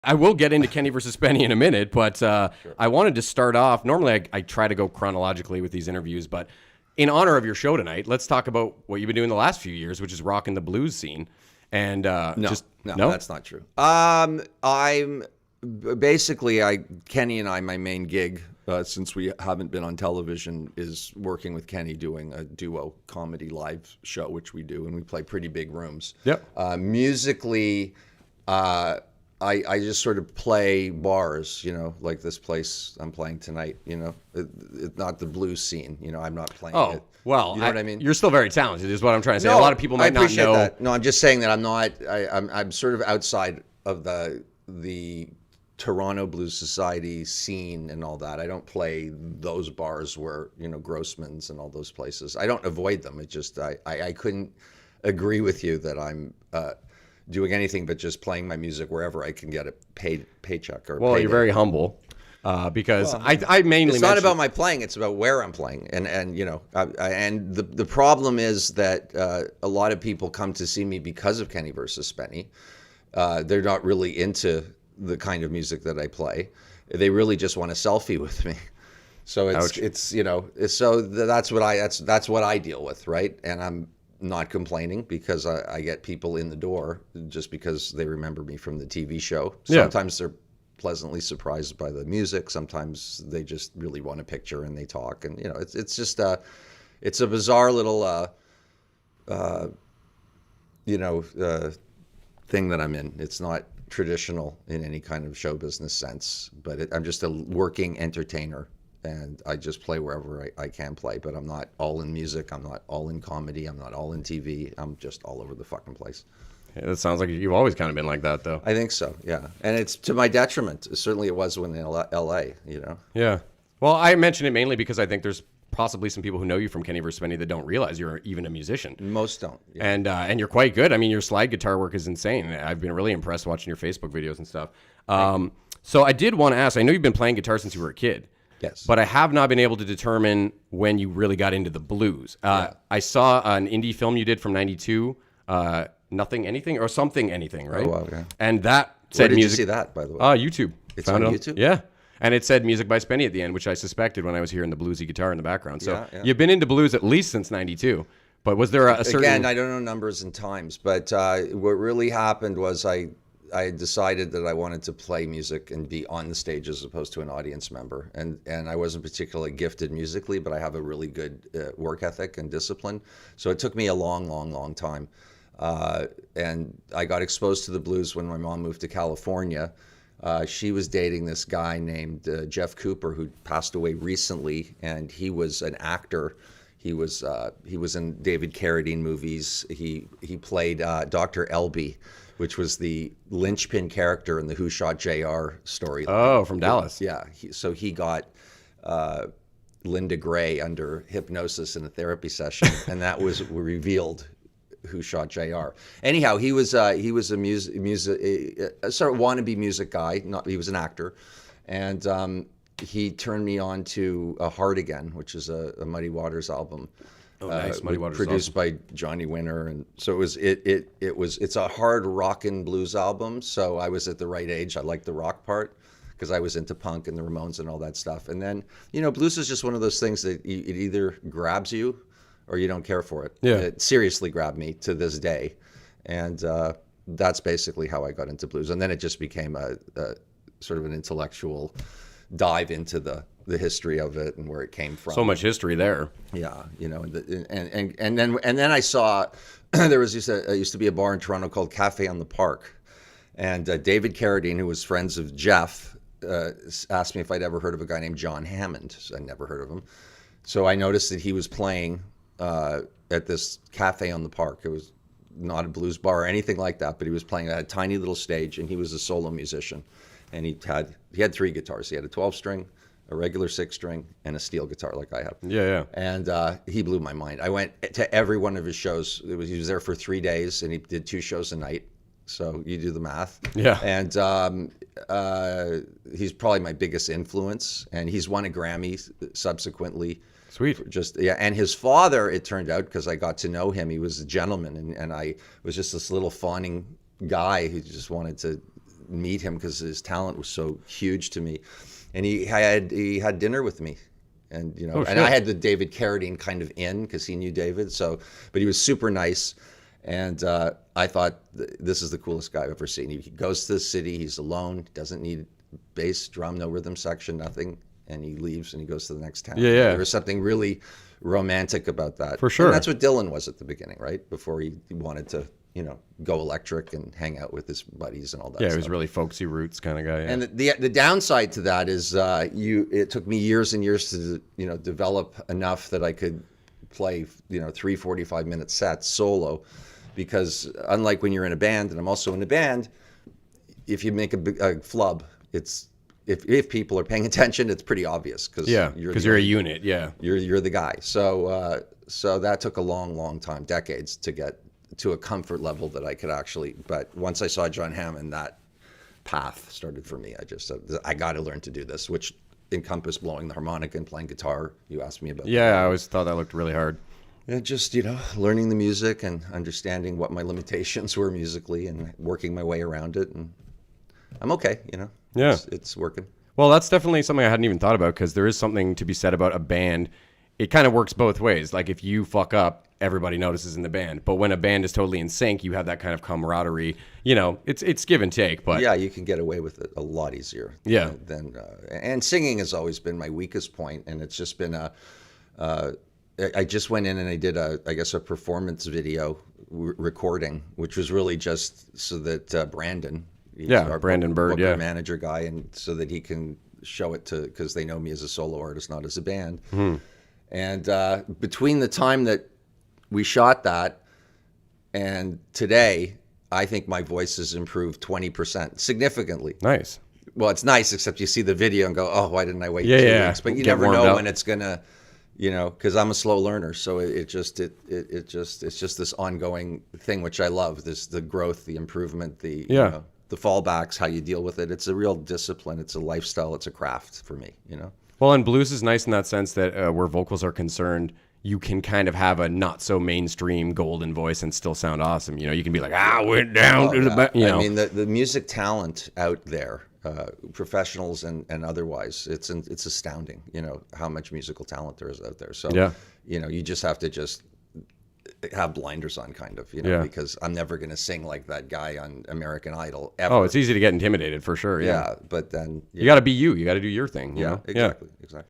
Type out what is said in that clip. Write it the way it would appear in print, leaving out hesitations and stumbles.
I will get into Kenny versus Spenny in a minute, but Sure. I wanted to start off. Normally, I try to go chronologically with these interviews, but in honor of your show tonight, let's talk about what you've been doing the last few years, which is rocking the blues scene. And No, no, that's not true. I'm basically Kenny and I, my main gig, since we haven't been on television, is working with Kenny doing a duo comedy live show, which we do, and we play pretty big rooms. Yep. Musically, I just sort of play bars, like this place I'm playing tonight. It's not the blues scene. I'm not playing it. Well, you know what I mean? You're still very talented, is what I'm trying to say. No, a lot of people might I appreciate not know. that. No, I'm just saying that I'm not. I'm sort of outside of the Toronto Blues Society scene and all that. I don't play those bars where Grossman's and all those places. I don't avoid them. It just I couldn't agree with you that I'm doing anything but just playing my music wherever I can get a paycheck or. Well, payday. you're very humble. Because I mainly it's not about my playing; it's about where I'm playing, and the problem is that a lot of people come to see me because of Kenny versus Spenny. They're not really into the kind of music that I play. They really just want a selfie with me. So that's what I deal with, right? And I'm not complaining because I get people in the door just because they remember me from the TV show. Sometimes they're pleasantly surprised by the music. Sometimes they just really want a picture and they talk, and it's just it's a bizarre little thing that I'm in. It's not traditional in any kind of show business sense, but I'm just a working entertainer, and I just play wherever I can play. But I'm not all in music. I'm not all in comedy. I'm not all in TV. I'm just all over the fucking place. Yeah, that sounds like you've always kind of been like that, though. I think so, yeah. And it's to my detriment. Certainly it was when in L.A., Yeah. Well, I mention it mainly because I think there's possibly some people who know you from Kenny vs. Spenny that don't realize you're even a musician. Most don't. Yeah. And you're quite good. I mean, your slide guitar work is insane. I've been really impressed watching your Facebook videos and stuff. So I did want to ask, I know you've been playing guitar since you were a kid. Yes. But I have not been able to determine when you really got into the blues. I saw an indie film you did from 92, Nothing Anything or Something Anything, right? Oh, wow, yeah. And that said Where did music. you see that, by the way? YouTube. It's on YouTube? Yeah. And it said music by Spenny at the end, which I suspected when I was hearing the bluesy guitar in the background. So Yeah. you've been into blues at least since 92. But was there a certain... Again, I don't know numbers and times, but what really happened was I decided that I wanted to play music and be on the stage as opposed to an audience member. And I wasn't particularly gifted musically, but I have a really good work ethic and discipline. So it took me a long, long, long time. And I got exposed to the blues when my mom moved to California. She was dating this guy named Jeff Cooper, who passed away recently, and he was an actor. He was in David Carradine movies. He played Dr. Elby, which was the linchpin character in the Who Shot JR story. Oh, from Dallas. Yeah. So he got Linda Gray under hypnosis in a therapy session, and that was revealed Who Shot JR. Anyhow, he was a sort of wannabe music guy. He was an actor, and he turned me on to Hard Again, which is a Muddy Waters album. Oh, nice. Muddy Waters produced by Johnny Winter, and so it's a hard rock and blues album. So I was at the right age. I liked the rock part because I was into punk and the Ramones and all that stuff. And then blues is just one of those things that it either grabs you or you don't care for it. Yeah. It seriously grabbed me to this day. And that's basically how I got into blues. And then it just became a sort of an intellectual dive into the history of it and where it came from. So much history there. Yeah, and then I saw there used to be a bar in Toronto called Cafe on the Park. And David Carradine, who was friends of Jeff, asked me if I'd ever heard of a guy named John Hammond. So I'd never heard of him. So I noticed that he was playing at this Cafe on the Park. It was not a blues bar or anything like that, but he was playing at a tiny little stage, and he was a solo musician. And he had 3 guitars. He had a 12-string, a regular 6-string, and a steel guitar like I have. Yeah. And he blew my mind. I went to every one of his shows. He was there for 3 days, and he did 2 shows a night. So you do the math. Yeah. And he's probably my biggest influence, and he's won a Grammy subsequently. Sweet. And his father, it turned out, because I got to know him, he was a gentleman, and I was just this little fawning guy who just wanted to meet him because his talent was so huge to me. And he had dinner with me. And, you know, Oh, and shit. I had the David Carradine kind of in because he knew David. So, but he was super nice. And I thought, this is the coolest guy I've ever seen. He goes to the city, he's alone, doesn't need bass, drum, no rhythm section, nothing. And he leaves and he goes to the next town. Yeah, yeah. There was something really romantic about that. For sure. And that's what Dylan was at the beginning, right? Before he wanted to, you know, go electric and hang out with his buddies and all that Yeah, stuff. he was really folksy roots kind of guy. Yeah. And the downside to that is it took me years and years to, you know, develop enough that I could play, you know, 3 45-minute sets solo, because unlike when you're in a band, and I'm also in a band, if you make a flub, it's if people are paying attention, it's pretty obvious because you're a unit. Yeah. you're the guy. So so that took a long time, decades, to get to a comfort level that I could actually. But once I saw John Hammond, that path started for me. I just said, I got to learn to do this, which encompassed blowing the harmonica and playing guitar. You asked me about Yeah, I always thought that looked really hard. and just, you know, learning the music and understanding what my limitations were musically and working my way around it. And I'm okay, you know. Yeah. It's working. Well, that's definitely something I hadn't even thought about, because there is something to be said about a band. It kind of works both ways. Like if you fuck up, everybody notices in the band. But when a band is totally in sync, you have that kind of camaraderie. You know, it's give and take. But Yeah, you can get away with it a lot easier. Yeah. And singing has always been my weakest point, and it's just been I just went in and I did a performance video recording, which was really just so that Brandon, he's our Brandon Bird, booker yeah. manager guy, and so that he can show it to, because they know me as a solo artist, not as a band. And between the time that we shot that and today, I think my voice has improved 20%, significantly. nice. Well, it's nice, except you see the video and go, oh, why didn't I wait 2 Yeah. weeks? But you Get never warmed know up. when it's gonna, you know, because I'm a slow learner, so it's just this ongoing thing, which I love. The growth, the improvement, the Yeah. you know, the fallbacks, how you deal with it. It's a real discipline. It's a lifestyle. It's a craft for me, you know. Well, and blues is nice in that sense that where vocals are concerned, you can kind of have a not so mainstream golden voice and still sound awesome. You know, you can be like, went down to the back. You know, I mean, the music talent out there, professionals and otherwise, it's astounding. You know how much musical talent there is out there. So Yeah. you know, you just have to just have blinders on, kind of, you know, Yeah. because I'm never going to sing like that guy on American Idol ever. oh, it's easy to get intimidated for sure. Yeah. yeah, but then You got to be you. You got to do your thing. You yeah, know? exactly.